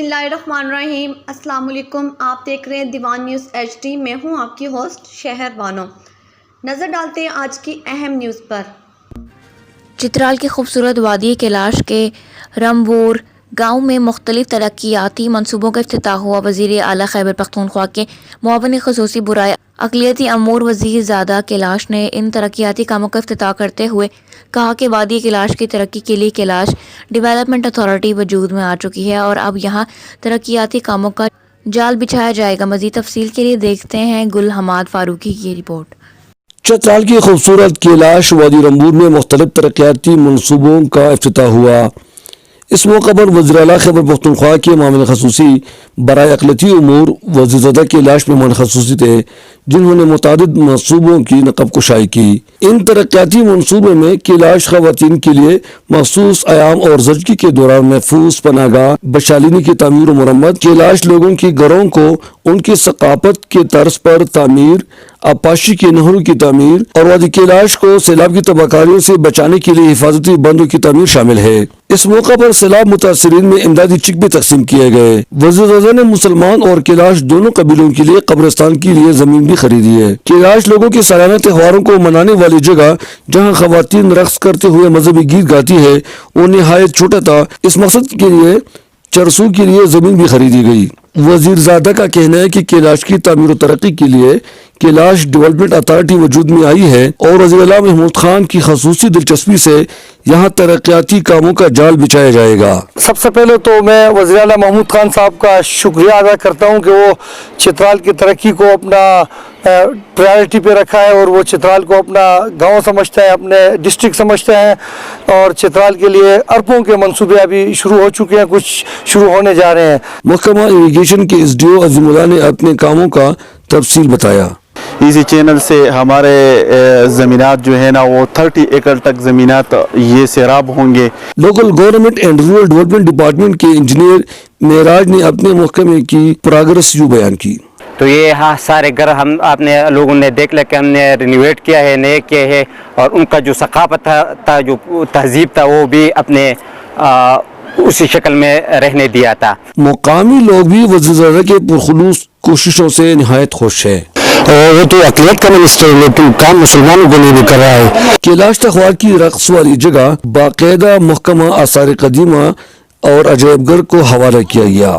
बिस्मिल्लाहिर्रहमानिर्रहीम। अस्सलाम वालेकुम। आप देख रहे हैं दीवान न्यूज़ HD। मैं हूं आपकी होस्ट शहर बानो। नज़र डालते हैं आज की अहम न्यूज़ पर। चित्राल की खूबसूरत वादी कैलाश के रमबूर गांव में मुख्तलिफ तरक्याती मनसूबों का इफ्तिताह हुआ। वज़ीर आला खैबर पख्तूनख्वा के मुआविन ख़ुसूसी बुराए अक़लियती अमूर वज़ीर ज़ादा कैलाश ने इन तरक्याती कामों का इफ्तिताह करते हुए कहा कि वादी कैलाश की तरक्की के लिए कैलाश डेवलपमेंट अथॉरिटी वजूद में आ चुकी है और अब यहाँ तरक्याती कामों का जाल बिछाया जाएगा। मज़ीद तफसील के लिए देखते हैं गुल हमाद फारूकी की रिपोर्ट। चित्राल की खूबसूरत कैलाश वादी रमबूर में मुख्तलिफ तरक्याती मनसूबों का इफ्तिताह हुआ। इस मौका पर वज़ीर आला खैबर पख्तूनख्वा के मामले ख़ुसूसी बराए अक़लियती उमूर वज़ीर ज़ादा कैलाश मेहमान ख़ुसूसी थे, जिन्होंने मुतादिद मनसूबों की नक़ब कुशाई की। इन तरक्याती मनसूबे में कैलाश ख़वातीन के लिए मखसूस आयाम और ज़चगी के दौरान महफूज पनाहगाह बशालिनी की तामीर और मरम्मत, कैलाश लोगों के घरों को उनकी सकाफत के तर्ज पर तामीर, आपाशी के नहरों की तामीर और वादी कैलाश को सैलाब की तबाहकारियों से बचाने के लिए हिफाजती बंदों की तामीर शामिल है। इस मौका पर सैलाब मुतासरीन में इमदादी चिक भी तकसीम किए गए। वज़ीर-ए-आज़म ने मुसलमान और कैलाश दोनों कबीलों के लिए कब्रिस्तान के लिए जमीन भी खरीदी है। कैलाश लोगों के सालाना त्योहारों को मनाने वाली जगह जहाँ खवातीन रक्स करते हुए मजहबी गीत गाती है वो निहायत छोटा था। इस मकसद के लिए चरसों के लिए जमीन भी खरीदी गई। वज़ीर ज़ादा का कहना है कि कैलाश की तामीर और तरक्की के लिए कैलाश डेवलपमेंट अथॉरिटी वजूद में आई है और वज़ीर आला महमूद खान की ख़ुसूसी दिलचस्पी से यहाँ तरक्याती कामों का जाल बिछाया जाएगा। सबसे पहले तो मैं वज़ीर आला महमूद खान साहब का शुक्रिया अदा करता हूँ कि वो चित्राल की तरक्की को अपना प्रायोरिटी पे रखा है और वो चित्राल को अपना गांव समझता है, अपने डिस्ट्रिक्ट समझते हैं और चित्राल के लिए अरबों के मंसूबे अभी शुरू हो चुके हैं, कुछ शुरू होने जा रहे हैं। महकमा इरिगेशन के SDO अज़ीमुल्लाह ने अपने कामों का तफसील बताया। इसी चैनल से हमारे ज़मीनात जो है ना वो 30 एकड़ तक ज़मीनात ये सैराब होंगे। Local government and rural development department के इंजीनियर मेराज ने अपने महकमे की प्रोग्रेस यूँ बयान की। तो ये हाँ सारे घर हम आपने लोगों ने देख लेके हमने रिनोवेट किया है, नए किए हैं और उनका जो सकाफत था जो तहजीब था वो भी अपने उसी शक्ल में रहने दिया था। मुकामी लोग भी वज़ीर-ए-आज़म के पुरखुलूस कोशिशों से निहायत खुश है। वो तो अक़लियत का मिनिस्टर लेकिन काम मुसलमानों को लिए भी कर रहा है। कैलाश तख्वार की रक़्स वाली जगह बाकायदा महकमा आसार कदीमा और अजायबघर को हवाला किया गया।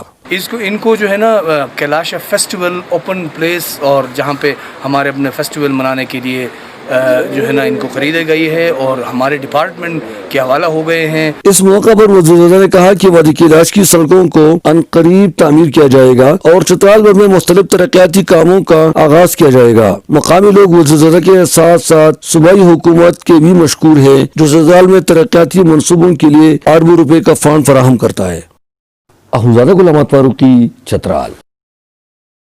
इनको जो है ना कैलाश फेस्टिवल ओपन प्लेस और जहाँ पे हमारे अपने फेस्टिवल मनाने के लिए जो है ना इनको खरीदे गई है और हमारे डिपार्टमेंट के हवाला हो गए हैं। इस मौका पर वज़ीर-ए-आज़म ने कहा कि वादी कैलाश की सड़कों को अनकरीब तामीर किया जाएगा और चित्राल भर में मुख्तलिफ तरक्याती कामों का आगाज किया जाएगा। मकामी लोग वज़ीर-ए-आज़म के साथ साथ सूबाई हुकूमत के भी मशकूर है जो चित्राल में तरक्याती मनसूबों के लिए अरबों रुपए का फंड फराहम करता है। गुल हमाद फारूकी, चित्राल।